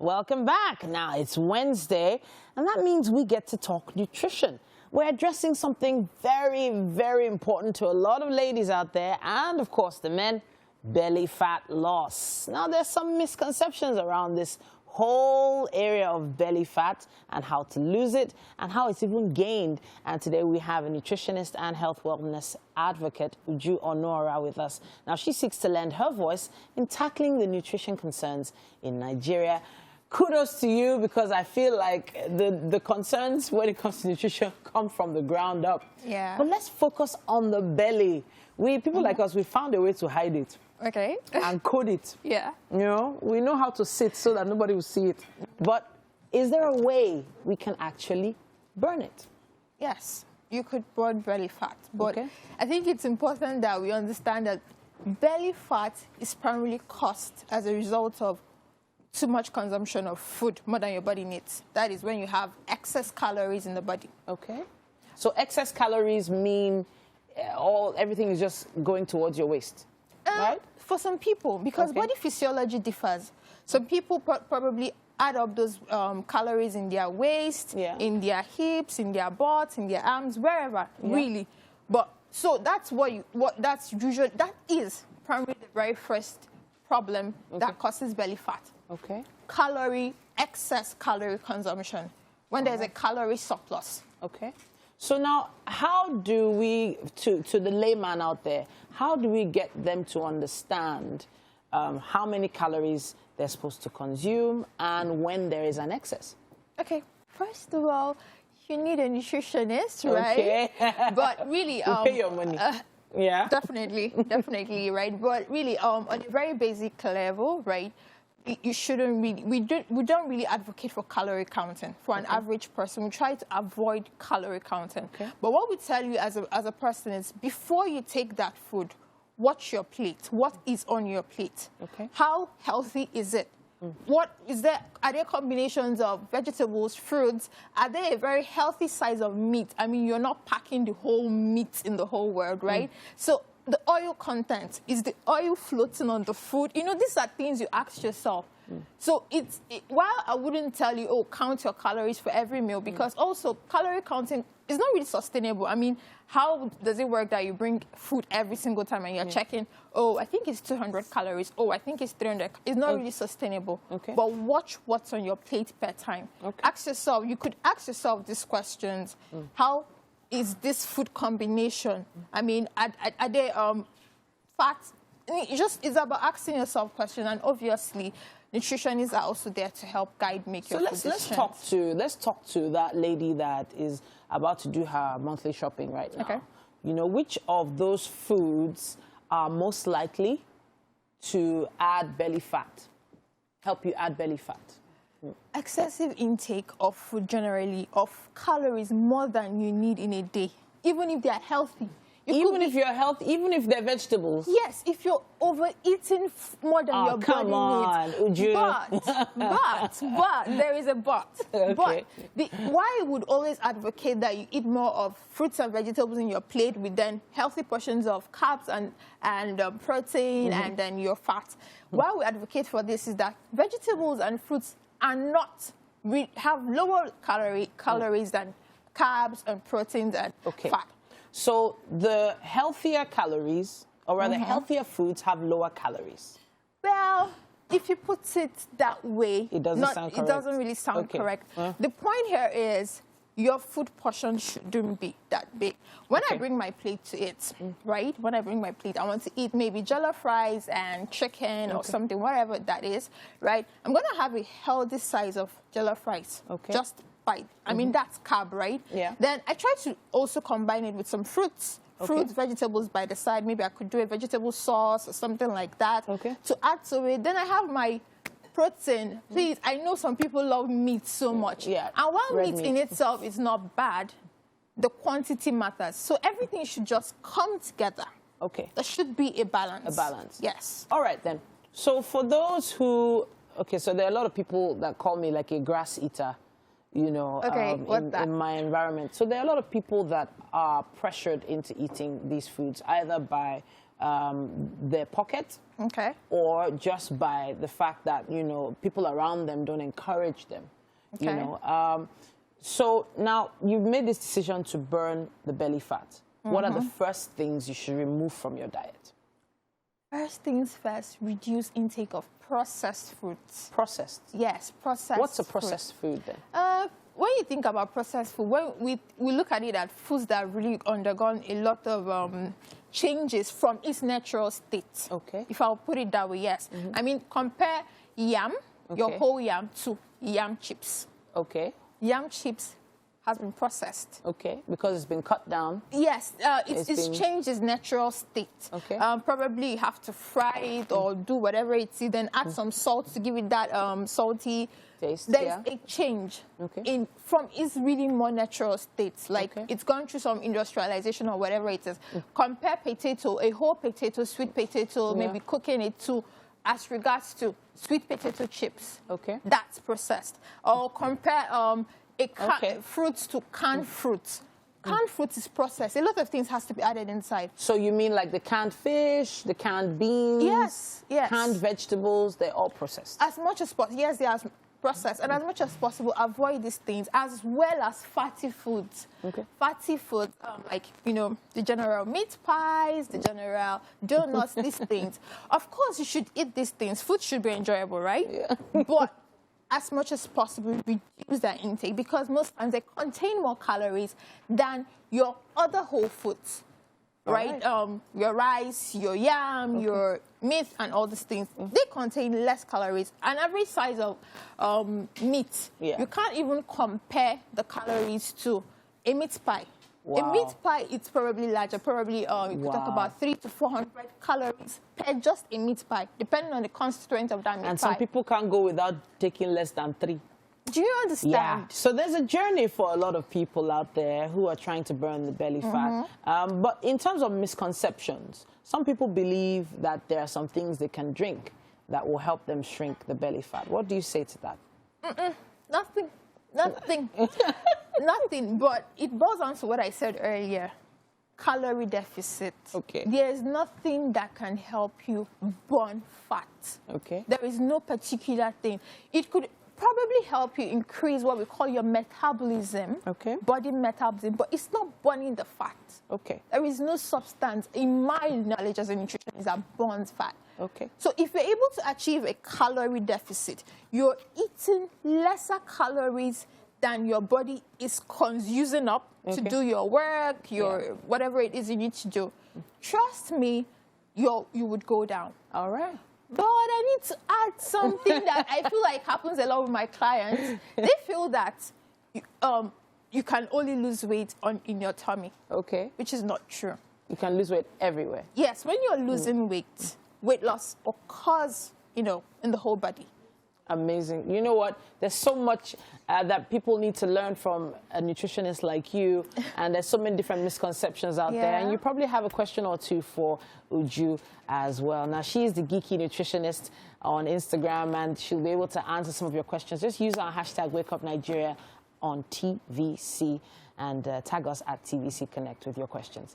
Welcome back. Now, it's Wednesday, and that means we get to talk nutrition. We're addressing something very, very important to a lot of ladies out there, and of course the men, belly fat loss. Now, there's some misconceptions around this whole area of belly fat and how to lose it and how it's even gained. And today we have a nutritionist and health wellness advocate, Uju Onuorah, with us. Now, she seeks to lend her voice in tackling the nutrition concerns in Nigeria. Kudos to you, because I feel like the concerns when it comes to nutrition come from the ground up. Yeah. But let's focus on the belly. People like us, we found a way to hide it. Okay. And code it. Yeah. You know, we know how to sit so that nobody will see it. But is there a way we can actually burn it? Yes, you could burn belly fat. But Okay. I think it's important that we understand that belly fat is primarily caused as a result of too much consumption of food, more than your body needs. That is when you have excess calories in the body. Okay. So excess calories mean everything is just going towards your waist, right? For some people, because Okay. body physiology differs. Some people probably add up those calories in their waist, Yeah. in their hips, in their butts, in their arms, wherever, really. But so that's that is primarily the very first problem that causes belly fat. Okay. Excess calorie consumption, when there's a calorie surplus. Okay. So now, how do we, to the layman out there, how do we get them to understand how many calories they're supposed to consume and when there is an excess? Okay, first of all, you need a nutritionist, Okay. right? But really, You pay your money. Yeah. definitely, right? But really, on a very basic level, right? You shouldn't really, we don't really advocate for calorie counting for an average person. We try to avoid calorie counting. Okay. But what we tell you as a person is, before you take that food, watch your plate. What is on your plate? Okay. How healthy is it? What is there? Are there combinations of vegetables, fruits? Are there a very healthy size of meat? I mean, you're not packing the whole meat in the whole world, right? So the oil content, is the oil floating on the food? You know, these are things you ask yourself. So while I wouldn't tell you, oh, count your calories for every meal, because also calorie counting is not really sustainable. I mean, how does it work that you bring food every single time and you're checking, oh, I think it's 200 calories, oh, I think it's 300. It's not really sustainable. Okay. But watch what's on your plate per time. Okay. Ask yourself, you could ask yourself these questions. How is this food combination? I mean, are there fats? It's about asking yourself questions, and obviously, nutritionists are also there to help make your food decisions. Let's talk to that lady that is about to do her monthly shopping right now. Okay. You know, which of those foods are most likely to add belly fat, help you add belly fat? Excessive intake of food generally, of calories more than you need in a day, even if they are healthy. Even if you're healthy, even if they're vegetables? Yes, if you're overeating more than your body needs. Uju. But, there is a but. Okay. But why I would always advocate that you eat more of fruits and vegetables in your plate with then healthy portions of carbs and protein and then your fat. Why we advocate for this is that vegetables and fruits are not, have lower calories than carbs and proteins and fat. So the healthier calories, or rather healthier foods, have lower calories. Well, if you put it that way, it doesn't sound correct. It doesn't really sound correct. The point here is your food portion shouldn't be that big. When I bring my plate to eat, right? When I bring my plate, I want to eat maybe jollof rice and chicken or something, whatever that is, right? I'm going to have a healthy size of jollof rice. Just bite. I mean, that's carb, right? Yeah. Then I try to also combine it with some fruits. Fruits, vegetables by the side. Maybe I could do a vegetable sauce or something like that to add to it. Then I have my protein. Please, I know some people love meat so much. Yeah. And while meat in itself is not bad, the quantity matters. So everything should just come together. Okay. There should be a balance. A balance. Yes. All right, then. So for those who, so there are a lot of people that call me like a grass eater. You know, in my environment. So there are a lot of people that are pressured into eating these foods, either by their pocket, Okay. or just by the fact that, you know, people around them don't encourage them, Okay. you know. So now you've made this decision to burn the belly fat. What are the first things you should remove from your diet? First things first, reduce intake of processed foods. Processed? Yes, processed. What's a processed food then? When you think about processed food, when we look at it at foods that really undergone a lot of changes from its natural state. Okay. If I'll put it that way, yes. I mean, compare yam, your whole yam, to yam chips. Okay. Yam chips has been processed. Okay, because it's been cut down. Yes, it's changed its natural state. Okay. Probably you have to fry it or do whatever it is, then add some salt to give it that salty taste. There's a change from its really more natural states. Like it's gone through some industrialization or whatever it is. Compare potato, a whole potato, sweet potato, maybe cooking it to, as regards to sweet potato chips. Okay. That's processed. Or compare fruits to canned fruits. Canned fruits is processed. A lot of things has to be added inside. So you mean like the canned fish, the canned beans? Yes, yes. Canned vegetables, they're all processed. As much as possible, yes, they are processed. And as much as possible, avoid these things, as well as fatty foods. Okay. Fatty foods, like, you know, the general meat pies, the general donuts, these things. Of course, you should eat these things. Food should be enjoyable, right? Yeah. But as much as possible, reduce their intake, because most times they contain more calories than your other whole foods, right? Your rice, your yam, your meat, and all these things. They contain less calories. And every size of meat, you can't even compare the calories to a meat pie. Wow. A meat pie, it's probably larger. Probably you could talk about 300 to 400 calories per just a meat pie, depending on the constituent of that meat pie. And some people can't go without taking less than 3. Do you understand? Yeah. So there's a journey for a lot of people out there who are trying to burn the belly fat. But in terms of misconceptions, some people believe that there are some things they can drink that will help them shrink the belly fat. What do you say to that? Nothing. Nothing. But it boils down to what I said earlier. Calorie deficit. Okay. There's nothing that can help you burn fat. Okay. There is no particular thing. It could probably help you increase what we call your metabolism. Okay. Body metabolism, but it's not burning the fat. Okay. There is no substance, in my knowledge as a nutritionist, that burns fat. Okay. So if you're able to achieve a calorie deficit, you're eating lesser calories than your body is using up to do your work, your whatever it is you need to do. Trust me, you would go down. All right. But I need to add something that I feel like happens a lot with my clients. They feel that you can only lose weight in your tummy. Okay. Which is not true. You can lose weight everywhere. Yes, when you're losing weight, weight loss occurs, you know, in the whole body. Amazing. You know what? There's so much that people need to learn from a nutritionist like you, and there's so many different misconceptions out there. And you probably have a question or two for Uju as well. Now, she is the Geeky Nutritionist on Instagram, and she'll be able to answer some of your questions. Just use our hashtag WakeUpNigeria on TVC and tag us at TVC Connect with your questions.